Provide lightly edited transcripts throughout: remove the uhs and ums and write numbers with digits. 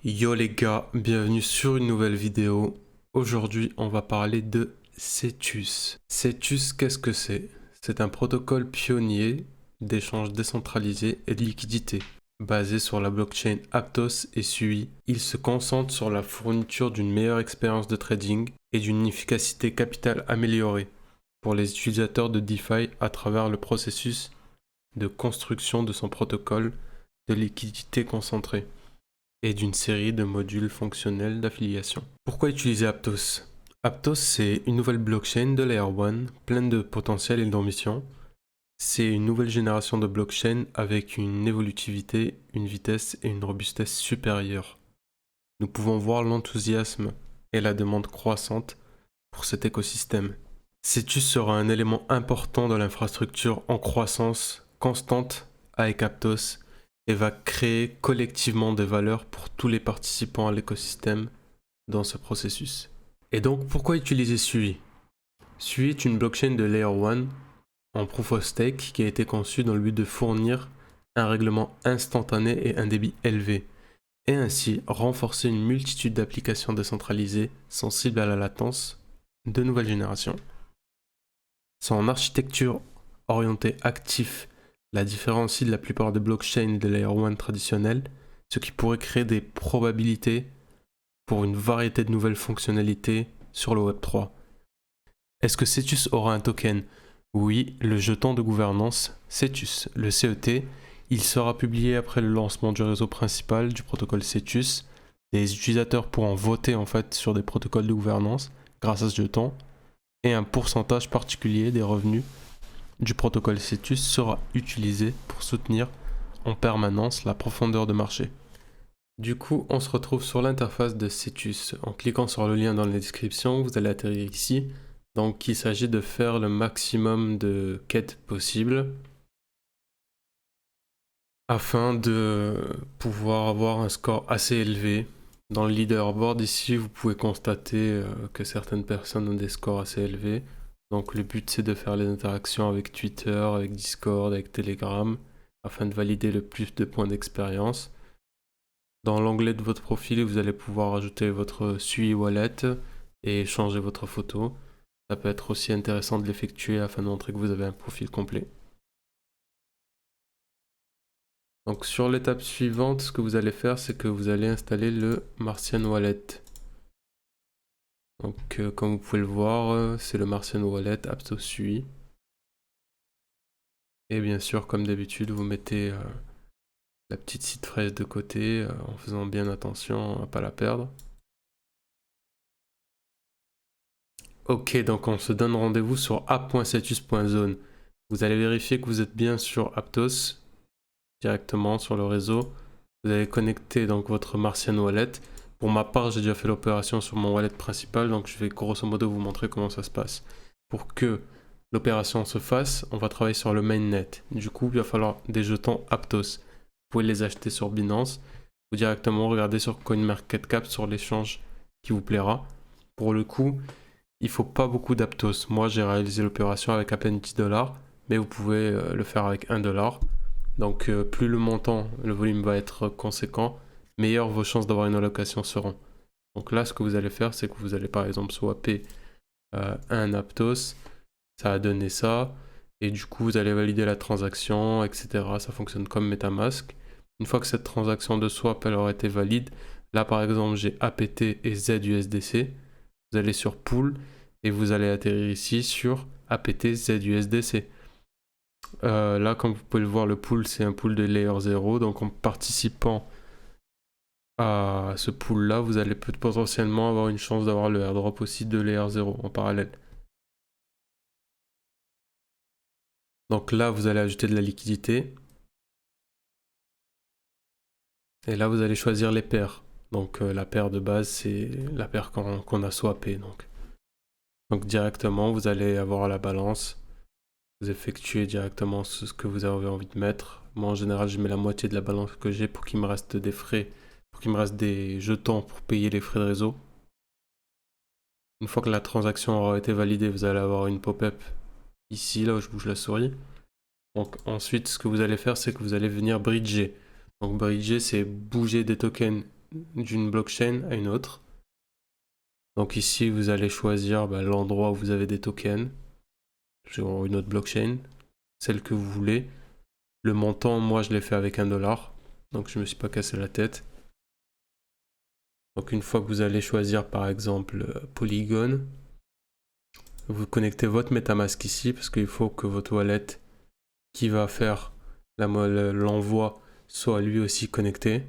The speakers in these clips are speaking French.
Yo les gars, bienvenue sur une nouvelle vidéo. Aujourd'hui, on va parler de Cetus. Cetus, qu'est-ce que c'est? C'est un protocole pionnier d'échange décentralisé et de liquidité. Basé sur la blockchain Aptos et SUI, il se concentre sur la fourniture d'une meilleure expérience de trading et d'une efficacité capitale améliorée pour les utilisateurs de DeFi à travers le processus de construction de son protocole de liquidité concentrée et d'une série de modules fonctionnels d'affiliation. Pourquoi utiliser Aptos? Aptos, c'est une nouvelle blockchain de Layer 1, pleine de potentiel et d'ambition. C'est une nouvelle génération de blockchain avec une évolutivité, une vitesse et une robustesse supérieures. Nous pouvons voir l'enthousiasme et la demande croissante pour cet écosystème. Cetus sera un élément important de l'infrastructure en croissance constante avec Aptos et va créer collectivement des valeurs pour tous les participants à l'écosystème dans ce processus. Et donc, pourquoi utiliser SUI? SUI est une blockchain de Layer 1 en Proof of Stake qui a été conçue dans le but de fournir un règlement instantané et un débit élevé, et ainsi renforcer une multitude d'applications décentralisées sensibles à la latence de nouvelle génération. Son architecture orientée actif la différencie de la plupart des blockchains de Layer 1 traditionnelles, ce qui pourrait créer des probabilités pour une variété de nouvelles fonctionnalités sur le Web3. Est-ce que Cetus aura un token? Oui, le jeton de gouvernance Cetus, le CET, il sera publié après le lancement du réseau principal du protocole Cetus. Les utilisateurs pourront voter en fait sur des protocoles de gouvernance grâce à ce jeton, et un pourcentage particulier des revenus du protocole Cetus sera utilisé pour soutenir en permanence la profondeur de marché. Du coup, on se retrouve sur l'interface de Cetus. En cliquant sur le lien dans la description, vous allez atterrir ici. Donc, il s'agit de faire le maximum de quêtes possibles afin de pouvoir avoir un score assez élevé. Dans le leaderboard ici, vous pouvez constater que certaines personnes ont des scores assez élevés. Donc le but c'est de faire les interactions avec Twitter, avec Discord, avec Telegram, afin de valider le plus de points d'expérience. Dans l'onglet de votre profil, vous allez pouvoir ajouter votre SUI wallet et changer votre photo. Ça peut être aussi intéressant de l'effectuer afin de montrer que vous avez un profil complet. Donc sur l'étape suivante, ce que vous allez faire, c'est que vous allez installer le Martian Wallet. Donc comme vous pouvez le voir, c'est le Martian Wallet Aptos SUI. Et bien sûr, comme d'habitude, vous mettez la petite seed phrase de côté en faisant bien attention à ne pas la perdre. Ok, donc on se donne rendez-vous sur app.cetus.zone. Vous allez vérifier que vous êtes bien sur Aptos, directement sur le réseau. Vous allez connecter donc votre Martian Wallet. Pour ma part, j'ai déjà fait l'opération sur mon wallet principal, donc je vais grosso modo vous montrer comment ça se passe. Pour que l'opération se fasse, on va travailler sur le mainnet. Du coup, il va falloir des jetons Aptos. Vous pouvez les acheter sur Binance ou directement regarder sur CoinMarketCap sur l'échange qui vous plaira. Pour le coup, il faut pas beaucoup d'Aptos. Moi, j'ai réalisé l'opération avec à peine 10 $, mais vous pouvez le faire avec 1 $. Donc, plus le montant, le volume va être conséquent, meilleures vos chances d'avoir une allocation seront. Donc là, ce que vous allez faire, c'est que vous allez par exemple swapper un Aptos, ça a donné ça, et du coup, vous allez valider la transaction, etc. Ça fonctionne comme MetaMask. Une fois que cette transaction de swap elle aura été valide, là par exemple, j'ai APT et ZUSDC. Vous allez sur Pool et vous allez atterrir ici sur APT ZUSDC. Là, comme vous pouvez le voir, le pool c'est un pool de Layer 0. Donc en participant à ce pool là, vous allez potentiellement avoir une chance d'avoir le airdrop aussi de Layer 0 en parallèle. Donc là, vous allez ajouter de la liquidité. Et là, vous allez choisir les paires. Donc la paire de base, c'est la paire qu'on a swappée. Donc directement, vous allez avoir la balance. Vous effectuez directement ce que vous avez envie de mettre. Moi, en général, je mets la moitié de la balance que j'ai pour qu'il me reste des frais, pour qu'il me reste des jetons pour payer les frais de réseau. Une fois que la transaction aura été validée, vous allez avoir une pop-up ici, là où je bouge la souris. Donc ensuite, ce que vous allez faire, c'est que vous allez venir bridger. Donc bridger, c'est bouger des tokens d'une blockchain à une autre. Donc ici, vous allez choisir l'endroit où vous avez des tokens sur une autre blockchain, celle que vous voulez. Le montant, moi, je l'ai fait avec $1, donc je me suis pas cassé la tête. Donc une fois que vous allez choisir par exemple Polygon, vous connectez votre MetaMask ici parce qu'il faut que votre wallet qui va faire l'envoi soit lui aussi connecté.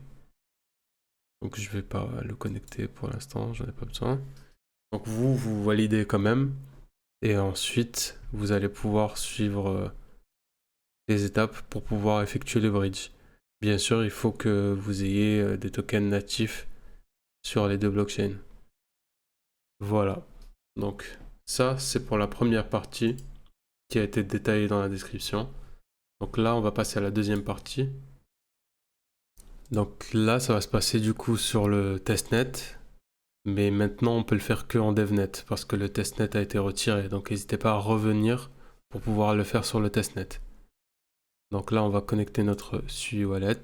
Donc je vais pas le connecter pour l'instant, j'en ai pas besoin. Donc vous validez quand même. Et ensuite, vous allez pouvoir suivre les étapes pour pouvoir effectuer le bridge. Bien sûr, il faut que vous ayez des tokens natifs sur les deux blockchains. Voilà. Donc ça, c'est pour la première partie qui a été détaillée dans la description. Donc là, on va passer à la deuxième partie. Donc là, ça va se passer du coup sur le testnet. Mais maintenant, on peut le faire que en DevNet parce que le testnet a été retiré. Donc n'hésitez pas à revenir pour pouvoir le faire sur le testnet. Donc là, on va connecter notre Sui Wallet.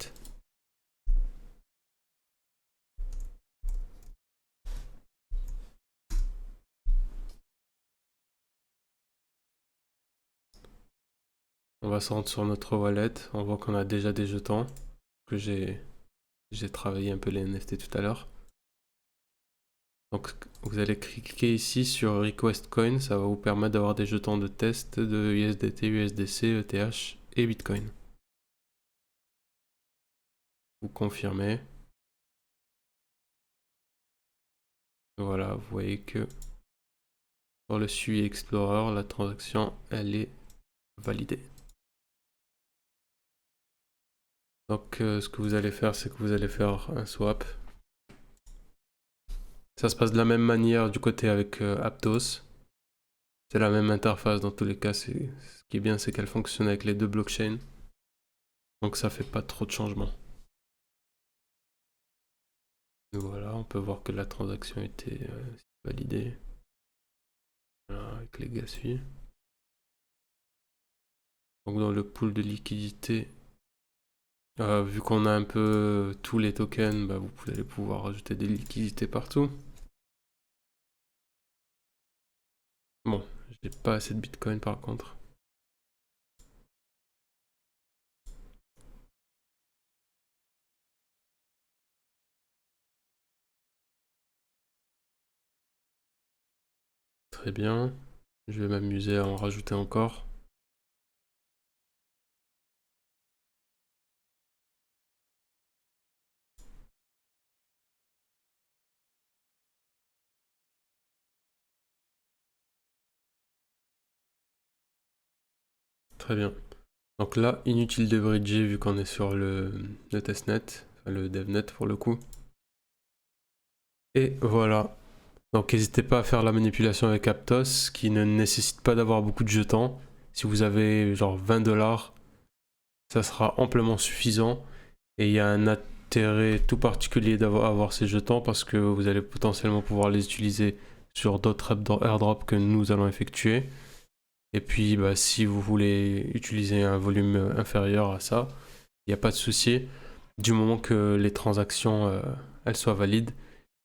On va se rendre sur notre wallet. On voit qu'on a déjà des jetons que j'ai travaillé un peu les NFT tout à l'heure. Donc vous allez cliquer ici sur Request Coin, ça va vous permettre d'avoir des jetons de test de USDT, USDC, ETH et Bitcoin. Vous confirmez. Voilà, vous voyez que sur le Sui Explorer, la transaction elle est validée. Donc ce que vous allez faire, c'est que vous allez faire un swap. Ça se passe de la même manière du côté avec Aptos. C'est la même interface dans tous les cas. Ce qui est bien, c'est qu'elle fonctionne avec les deux blockchains. Donc ça fait pas trop de changements. Et voilà, on peut voir que la transaction a été validée. Voilà, avec les gas Sui. Donc dans le pool de liquidité, vu qu'on a un peu tous les tokens, vous allez pouvoir rajouter des liquidités partout. Bon, j'ai pas assez de Bitcoin par contre. Très bien. Je vais m'amuser à en rajouter encore. Très bien. Donc là, inutile de bridger vu qu'on est sur le testnet, enfin le devnet pour le coup. Et voilà. Donc n'hésitez pas à faire la manipulation avec Aptos qui ne nécessite pas d'avoir beaucoup de jetons. Si vous avez genre $20, ça sera amplement suffisant. Et il y a un intérêt tout particulier d'avoir ces jetons parce que vous allez potentiellement pouvoir les utiliser sur d'autres airdrops que nous allons effectuer. Et puis si vous voulez utiliser un volume inférieur à ça, il n'y a pas de souci. Du moment que les transactions elles soient valides.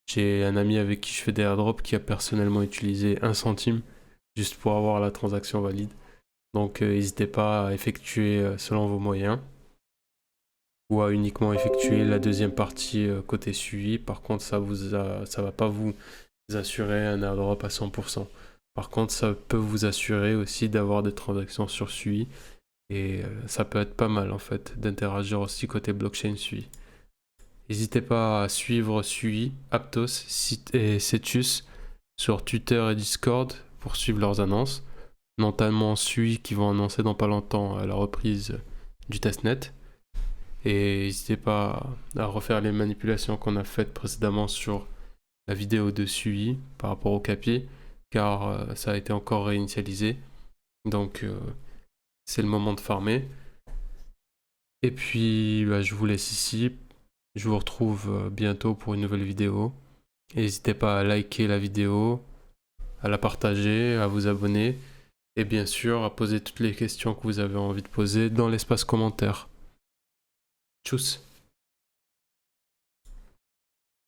J'ai un ami avec qui je fais des airdrops qui a personnellement utilisé 1 centime juste pour avoir la transaction valide. Donc n'hésitez pas à effectuer selon vos moyens ou à uniquement effectuer la deuxième partie côté Sui. Par contre, ça va pas vous assurer un airdrop à 100%. Par contre, ça peut vous assurer aussi d'avoir des transactions sur Sui et ça peut être pas mal en fait d'interagir aussi côté blockchain Sui. N'hésitez pas à suivre Sui, Aptos et Cetus sur Twitter et Discord pour suivre leurs annonces, notamment Sui qui vont annoncer dans pas longtemps la reprise du testnet. Et n'hésitez pas à refaire les manipulations qu'on a faites précédemment sur la vidéo de Sui par rapport au CAPI, car ça a été encore réinitialisé. Donc c'est le moment de farmer. Et puis je vous laisse ici. Je vous retrouve bientôt pour une nouvelle vidéo. N'hésitez pas à liker la vidéo, à la partager, à vous abonner et bien sûr à poser toutes les questions que vous avez envie de poser dans l'espace commentaire. Tchuss!